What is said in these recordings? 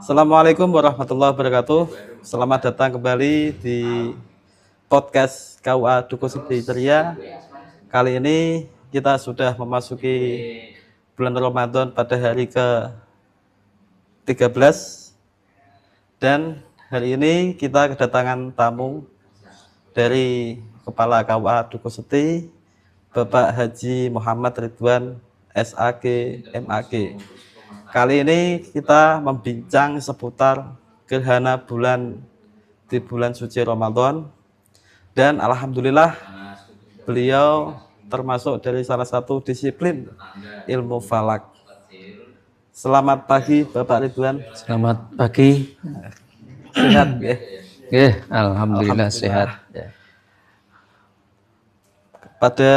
Assalamualaikum warahmatullahi wabarakatuh. Selamat datang kembali di podcast KUA Dukuh Siti Ceria. Kali ini kita sudah memasuki bulan Ramadan pada hari ke-13 dan hari ini kita kedatangan tamu dari Kepala KUA Dukuh Siti, Bapak Haji Muhammad Ridwan SAG MAG. Kali ini kita membincang seputar gerhana bulan di bulan suci Ramadan, dan alhamdulillah beliau termasuk dari salah satu disiplin ilmu falak. Selamat pagi Bapak Ridwan. Selamat pagi. Sehat ya? Alhamdulillah sehat. Pada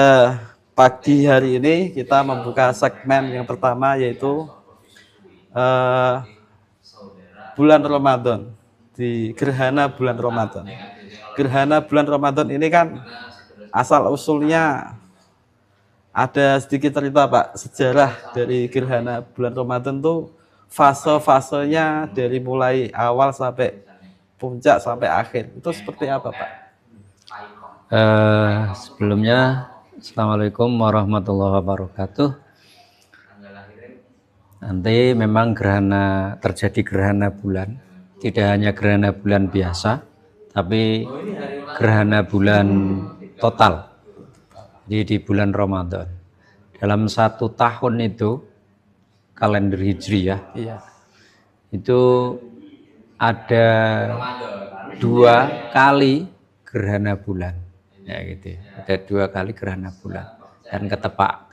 pagi hari ini kita membuka segmen yang pertama, yaitu bulan Ramadan, di gerhana bulan Ramadan. Gerhana bulan Ramadan ini kan asal usulnya ada sedikit cerita Pak, sejarah dari gerhana bulan Ramadan tuh fase-fasenya dari mulai awal sampai puncak sampai akhir itu seperti apa Pak? Sebelumnya Assalamualaikum warahmatullahi wabarakatuh. Nanti memang terjadi gerhana bulan, tidak hanya gerhana bulan biasa, tapi gerhana bulan total di bulan Ramadan. Dalam 1 tahun itu kalender Hijri ya, itu ada 2 kali gerhana bulan, ya gitu. Ada 2 kali gerhana bulan, dan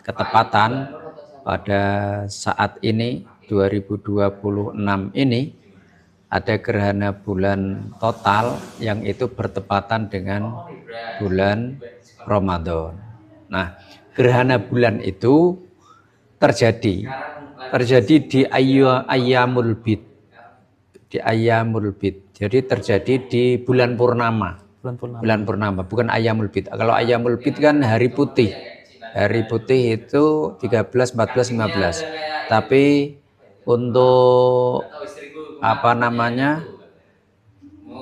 ketepatan pada saat ini 2026 ini ada gerhana bulan total yang itu bertepatan dengan bulan Ramadan. Nah, gerhana bulan itu terjadi di Ayyamul Bid. Di Ayyamul Bid. Jadi terjadi di bulan purnama. Bulan purnama, bukan Ayyamul Bid. Kalau Ayyamul Bid kan hari putih. Hari putih itu 13, 14, 15. Tapi untuk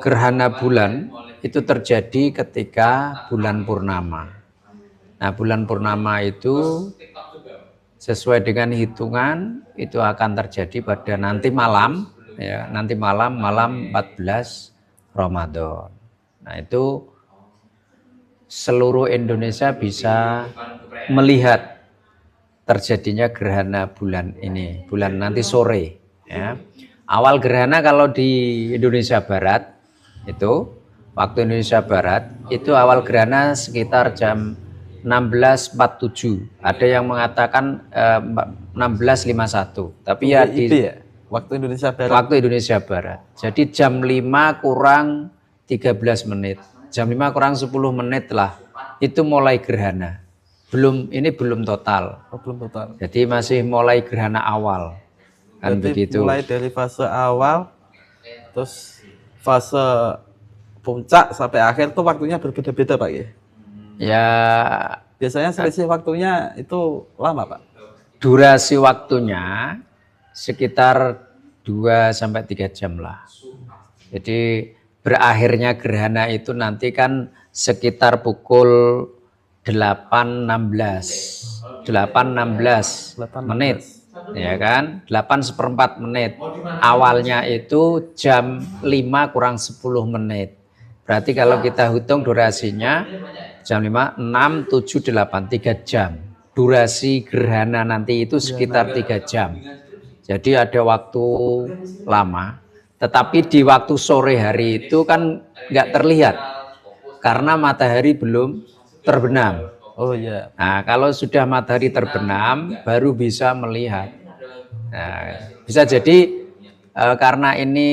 gerhana bulan itu terjadi ketika bulan purnama. Nah, bulan purnama itu sesuai dengan hitungan itu akan terjadi pada nanti malam, ya, malam 14 Ramadan. Nah, itu seluruh Indonesia bisa melihat terjadinya gerhana bulan ini, bulan nanti sore, ya. Awal gerhana kalau di Indonesia Barat itu, waktu Indonesia Barat itu awal gerhana sekitar jam 16.47. Ada yang mengatakan 16.51. Tapi ya waktu Indonesia Barat. Waktu Indonesia Barat. Jadi jam 5 kurang 13 menit. Jam 5 kurang 10 menit lah itu mulai gerhana. Ini belum total. Belum total. Jadi masih mulai gerhana awal. Kan berarti begitu. Mulai dari fase awal, terus fase puncak sampai akhir tuh waktunya berbeda-beda Pak ya? Ya, biasanya selisih waktunya itu lama Pak? Durasi waktunya sekitar 2-3 jam lah. Jadi berakhirnya gerhana itu nanti kan sekitar pukul 8.16 menit, ya kan? 8:04 menit. Awalnya itu jam 5 kurang 10 menit. Berarti kalau kita hitung durasinya jam 5, 6, 7, 8, 3 jam. Durasi gerhana nanti itu sekitar 3 jam. Jadi ada waktu lama. Tetapi di waktu sore hari itu kan nggak terlihat. Karena matahari belum terbenam. Oh iya. Nah, kalau sudah matahari terbenam baru bisa melihat. Nah, bisa jadi karena ini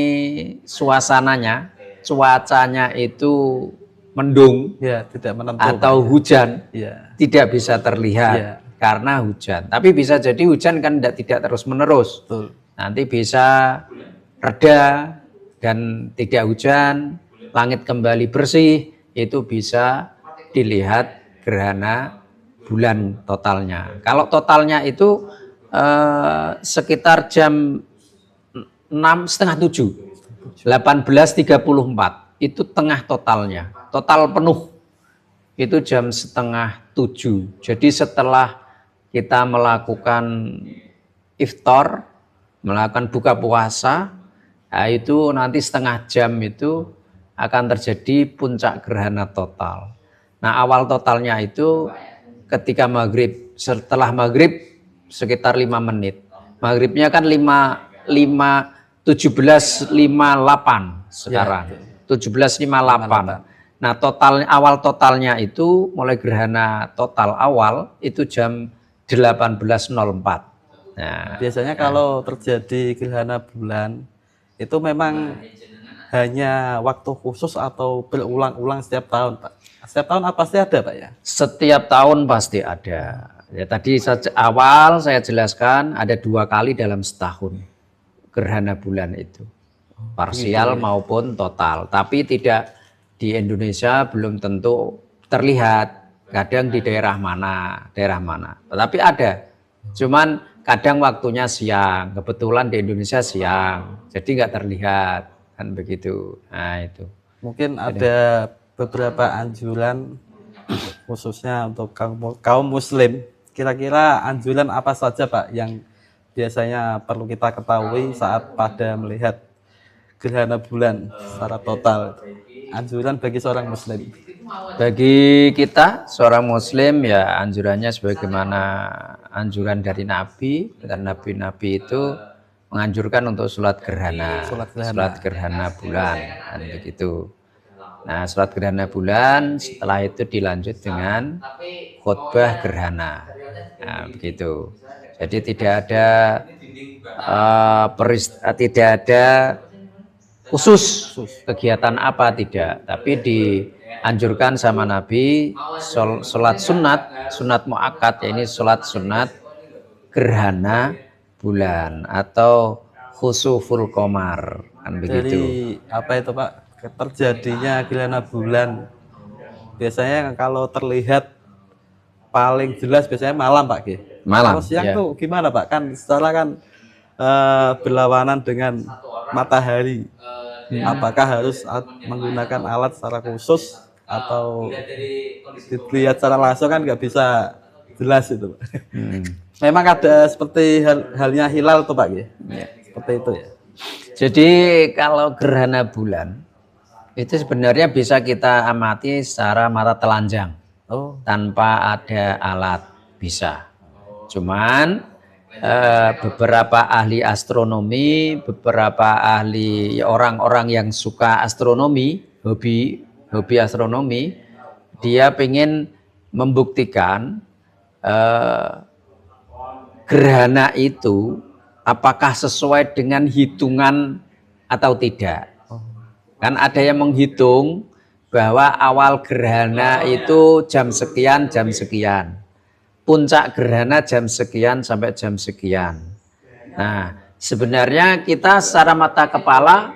cuacanya itu mendung, ya, tidak menentu, atau hujan, ya, tidak bisa terlihat karena hujan. Tapi bisa jadi hujan kan tidak terus menerus. Betul. Nanti bisa reda dan tidak hujan, langit kembali bersih, itu bisa dilihat gerhana bulan totalnya. Kalau totalnya itu sekitar jam 6 6:30, 18:34 itu tengah totalnya, total penuh itu jam 6:30. Jadi setelah kita melakukan iftar, melakukan buka puasa, nah itu nanti setengah jam itu akan terjadi puncak gerhana total. Nah awal totalnya itu ketika maghrib, setelah maghrib sekitar 5 menit. Maghribnya kan 17:58 sekarang. 17:58. Nah total awal totalnya itu mulai gerhana total awal itu jam 18:04. Nah, Biasanya kalau terjadi gerhana bulan itu memang hanya waktu khusus atau berulang-ulang setiap tahun, Pak? Setiap tahun apa pasti ada, Pak ya? setiap tahun pasti ada. Ya, tadi awal saya jelaskan ada 2 kali dalam setahun gerhana bulan itu, parsial maupun total. Tapi tidak di Indonesia belum tentu terlihat. Kadang di daerah mana. Tapi ada. Cuman kadang waktunya siang. Kebetulan di Indonesia siang, jadi nggak terlihat kan begitu. Nah itu. Mungkin ada beberapa anjuran khususnya untuk kaum muslim. Kira-kira anjuran apa saja, Pak, yang biasanya perlu kita ketahui saat pada melihat gerhana bulan secara total? Anjuran bagi seorang muslim. Bagi kita seorang muslim ya anjurannya sebagaimana anjuran dari Nabi, dan Nabi-Nabi itu menganjurkan untuk sholat gerhana bulan dan begitu. Nah sholat gerhana bulan setelah itu dilanjut dengan khutbah gerhana. Nah begitu. Jadi tidak ada khusus kegiatan apa, tidak, tapi dianjurkan sama Nabi sholat sunat muakkad, ini sholat sunat gerhana bulan atau khusuful qamar kan begitu. Jadi apa itu, Pak, terjadinya gerhana bulan biasanya kalau terlihat paling jelas biasanya malam, Pak G. Malam. Kalau siang ya. tuh gimana, Pak? Kan secara kan berlawanan dengan matahari. Apakah harus menggunakan alat secara khusus atau dilihat secara langsung kan nggak bisa jelas itu, Pak. Memang ada seperti halnya hilal tuh, Pak ya. Seperti itu ya. Jadi kalau gerhana bulan itu sebenarnya bisa kita amati secara mata telanjang. Tanpa ada alat bisa. Cuman beberapa ahli astronomi, beberapa ahli orang-orang yang suka astronomi, hobi astronomi, dia pengen membuktikan gerhana itu apakah sesuai dengan hitungan atau tidak. Kan ada yang menghitung bahwa awal gerhana itu jam sekian, puncak gerhana jam sekian sampai jam sekian. Nah, sebenarnya kita secara mata kepala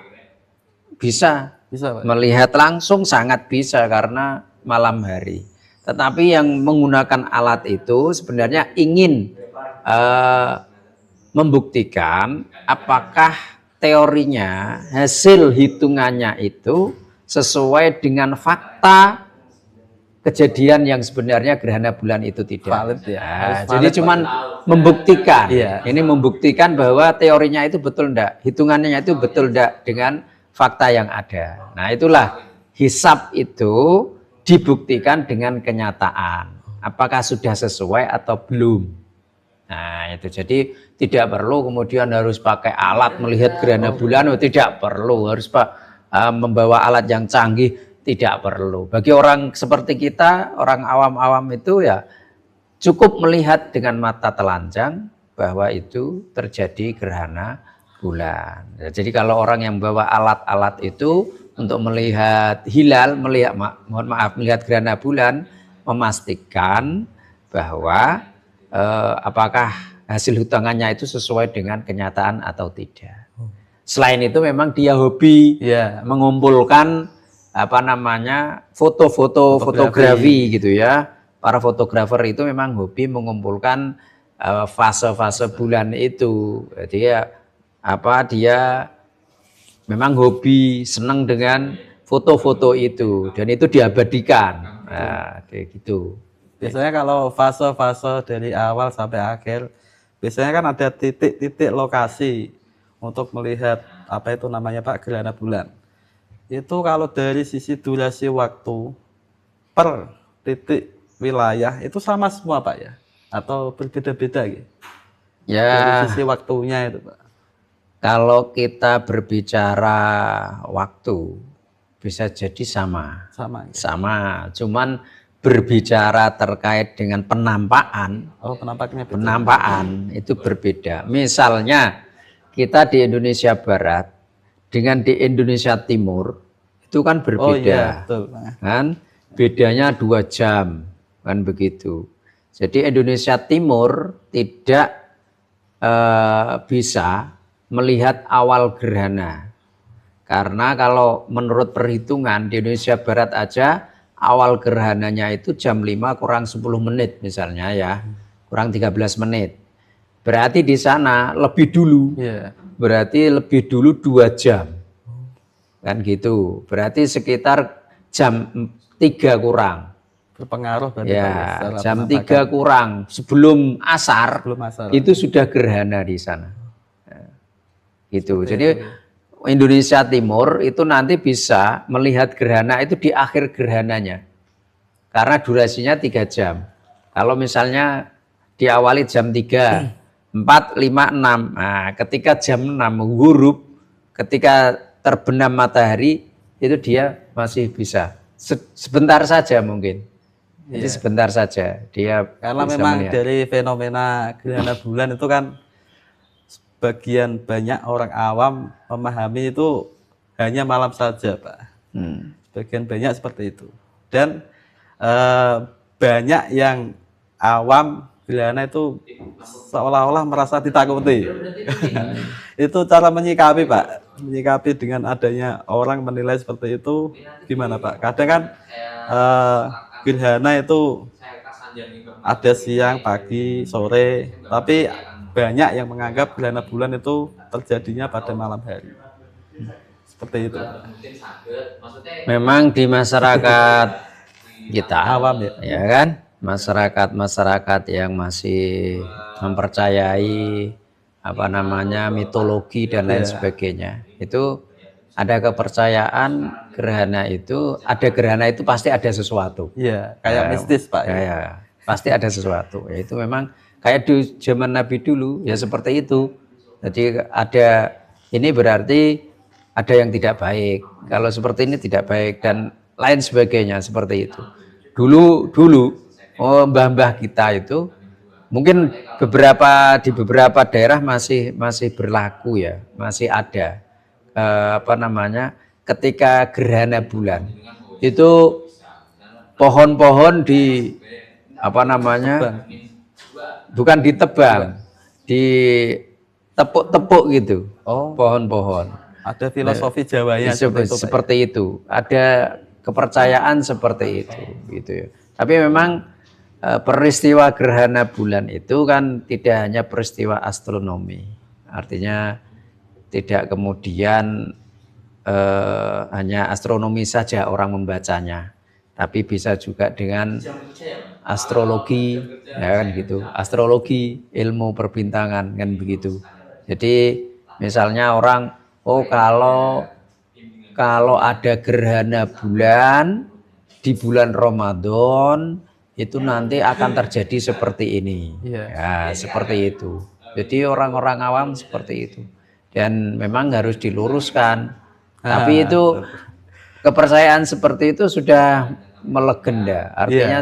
bisa Pak. Melihat langsung, sangat bisa karena malam hari. Tetapi yang menggunakan alat itu sebenarnya ingin membuktikan apakah teorinya, hasil hitungannya itu sesuai dengan fakta kejadian yang sebenarnya gerhana bulan itu tidak valid ya. Jadi cuman membuktikan. Ini membuktikan bahwa teorinya itu betul enggak, hitungannya itu betul enggak dengan fakta yang ada. Nah, itulah hisab itu dibuktikan dengan kenyataan. Apakah sudah sesuai atau belum? Nah, itu jadi tidak perlu kemudian harus pakai alat melihat gerhana bulan, tidak perlu harus membawa alat yang canggih. Tidak perlu. Bagi orang seperti kita, orang awam-awam itu ya cukup melihat dengan mata telanjang bahwa itu terjadi gerhana bulan. Jadi kalau orang yang bawa alat-alat itu untuk melihat hilal, melihat gerhana bulan, memastikan bahwa apakah hasil hitungannya itu sesuai dengan kenyataan atau tidak. Selain itu memang dia hobi mengumpulkan fotografi gitu ya. Para fotografer itu memang hobi mengumpulkan fase-fase bulan itu. Jadi ya dia memang hobi, senang dengan foto-foto itu dan itu diabadikan. Nah, kayak gitu. Biasanya kalau fase-fase dari awal sampai akhir, biasanya kan ada titik-titik lokasi untuk melihat apa itu namanya Pak, gerhana bulan. Itu kalau dari sisi durasi waktu per titik wilayah itu sama semua Pak ya? Atau berbeda-beda gitu? Dari Ya, sisi waktunya itu Pak. kalau kita berbicara waktu bisa jadi sama. Sama ya? Sama, cuman berbicara terkait dengan penampakan, Oh, penampaknya beda. penampakan itu berbeda. Misalnya kita di Indonesia Barat dengan di Indonesia Timur itu kan Oh berbeda, iya, betul. kan? Bedanya 2 jam, kan begitu. Jadi Indonesia Timur tidak bisa melihat awal gerhana. Karena kalau menurut perhitungan di Indonesia Barat aja awal gerhananya itu jam 5 kurang 10 menit misalnya ya. Kurang 13 menit. Berarti di sana lebih dulu. Iya. Berarti lebih dulu 2 jam. Kan gitu. Berarti sekitar jam 3 kurang. Berpengaruh berarti Pak, Ya, secara jam penampakan. 3 kurang sebelum asar Sebelum asar. itu sudah gerhana di sana. Gitu. Seperti Jadi itu. Indonesia Timur itu nanti bisa melihat gerhana itu di akhir gerhananya. Karena durasinya 3 jam. Kalau misalnya diawali jam 3, 4, 5, 6. Nah, ketika jam 6 menggurup, ketika terbenam matahari, itu dia masih bisa. Sebentar saja mungkin. Jadi Iya. sebentar saja dia Karena bisa memang melihat. dari fenomena gerhana bulan itu kan sebagian banyak orang awam memahami itu hanya malam saja, Pak. Sebagian banyak seperti itu. Dan banyak yang awam gerhana itu seolah-olah merasa ditakuti. Itu cara menyikapi, Pak. Menyikapi dengan adanya orang menilai seperti itu gimana, Pak? Kadang kan gerhana itu ada siang, pagi, sore, tapi banyak yang menganggap gerhana bulan itu terjadinya pada malam hari. Seperti itu. Memang di masyarakat kita Awam ya. ya kan, masyarakat yang masih mempercayai apa namanya mitologi dan lain sebagainya, itu ada kepercayaan ada gerhana itu pasti ada sesuatu. Iya, kayak mistis Pak. Ya, pasti ada sesuatu. Ya, itu memang kayak di zaman Nabi dulu ya seperti itu. Jadi ini berarti ada yang tidak baik. Kalau seperti ini tidak baik dan lain sebagainya seperti itu. Dulu mbah-mbah kita itu mungkin di beberapa daerah masih berlaku ya, masih ada ketika gerhana bulan itu pohon-pohon bukan ditebang, ditepuk-tepuk gitu. Oh, Pohon-pohon. ada filosofi Jawanya seperti itu. Ada kepercayaan seperti itu gitu ya. Tapi memang peristiwa gerhana bulan itu kan tidak hanya peristiwa astronomi. Artinya tidak kemudian hanya astronomi saja orang membacanya, tapi bisa juga dengan astrologi, ya kan gitu. Astrologi, ilmu perbintangan kan begitu. Jadi misalnya orang, kalau ada gerhana bulan di bulan Ramadan itu nanti akan terjadi seperti ini. Ya, seperti itu. Jadi orang-orang awam seperti itu. Dan memang harus diluruskan. Tapi itu kepercayaan seperti itu sudah melegenda. Artinya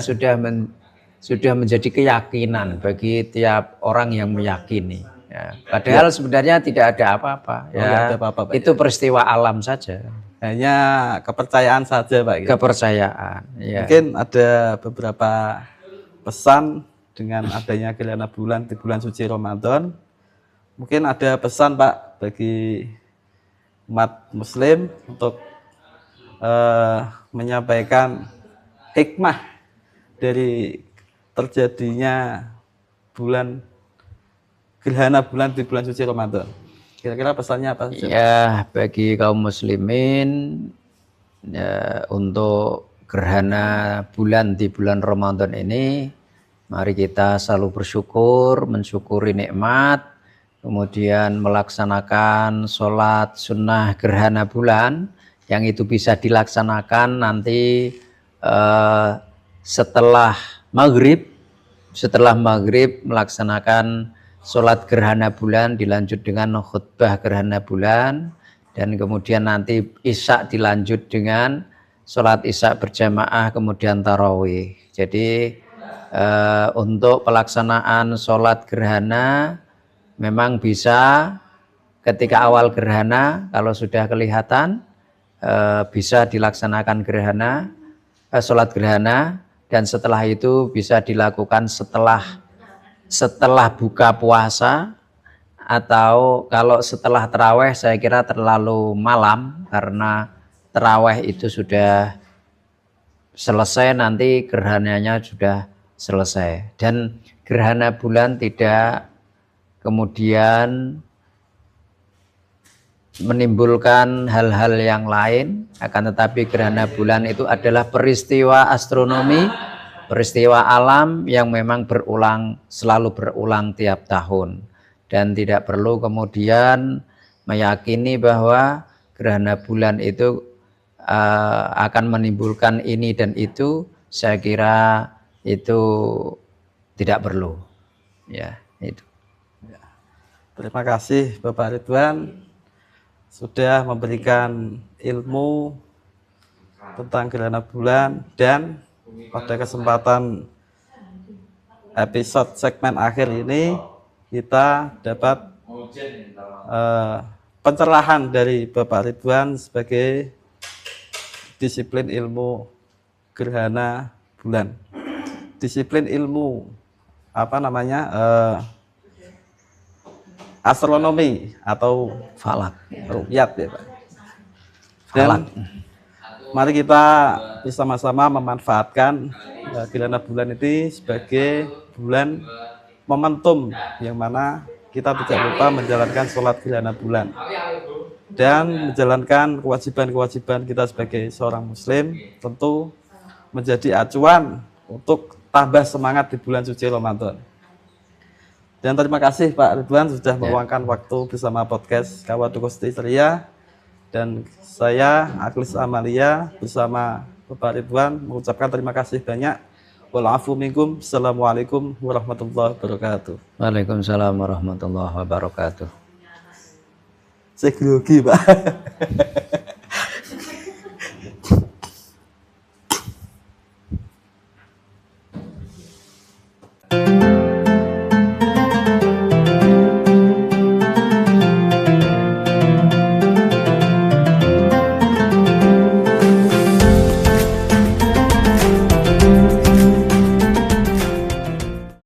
sudah menjadi keyakinan bagi tiap orang yang meyakini. Ya. Padahal sebenarnya tidak ada apa-apa. Ya, itu peristiwa alam saja. Hanya kepercayaan saja Pak. Kepercayaan. Ya. Mungkin ada beberapa pesan dengan adanya gerhana bulan di bulan suci Ramadan. Mungkin ada pesan Pak bagi umat Muslim untuk menyampaikan hikmah dari terjadinya gerhana bulan di bulan suci Ramadan. Kira-kira pesannya apa saja? Ya, bagi kaum muslimin ya, untuk gerhana bulan di bulan Ramadan ini, mari kita selalu bersyukur, mensyukuri nikmat, kemudian melaksanakan sholat sunnah gerhana bulan, yang itu bisa dilaksanakan nanti setelah maghrib melaksanakan sholat gerhana bulan, dilanjut dengan khutbah gerhana bulan, dan kemudian nanti isya dilanjut dengan sholat isya berjamaah, kemudian tarawih. Jadi untuk pelaksanaan sholat gerhana memang bisa ketika awal gerhana, kalau sudah kelihatan bisa dilaksanakan gerhana, sholat gerhana, dan setelah itu bisa dilakukan setelah buka puasa, atau kalau setelah terawih saya kira terlalu malam, karena terawih itu sudah selesai, nanti gerhananya sudah selesai, dan gerhana bulan tidak kemudian menimbulkan hal-hal yang lain, akan tetapi gerhana bulan itu adalah peristiwa astronomi, peristiwa alam yang memang selalu berulang tiap tahun, dan tidak perlu kemudian meyakini bahwa gerhana bulan itu akan menimbulkan ini dan itu. Saya kira itu tidak perlu, ya itu. Terima kasih Bapak Ridwan sudah memberikan ilmu tentang gerhana bulan, dan pada kesempatan episode segmen akhir ini kita dapat pencerahan dari Bapak Ridwan sebagai disiplin ilmu gerhana bulan, disiplin ilmu astronomi atau Falak. rukyat ya Pak. Dan mari kita bersama-sama memanfaatkan gerhana bulan ini sebagai bulan momentum yang mana kita tidak lupa menjalankan sholat gerhana bulan dan menjalankan kewajiban-kewajiban kita sebagai seorang muslim, tentu menjadi acuan untuk tambah semangat di bulan suci Ramadan. Dan terima kasih Pak Ridwan sudah meluangkan waktu bersama podcast Kawatu Kosti Ceria. Dan saya Aklis Amalia bersama Bapak Ridwan mengucapkan terima kasih banyak. Walafu minkum. Assalamualaikum warahmatullahi wabarakatuh. Waalaikumsalam warahmatullahi wabarakatuh. Saya grogi Pak.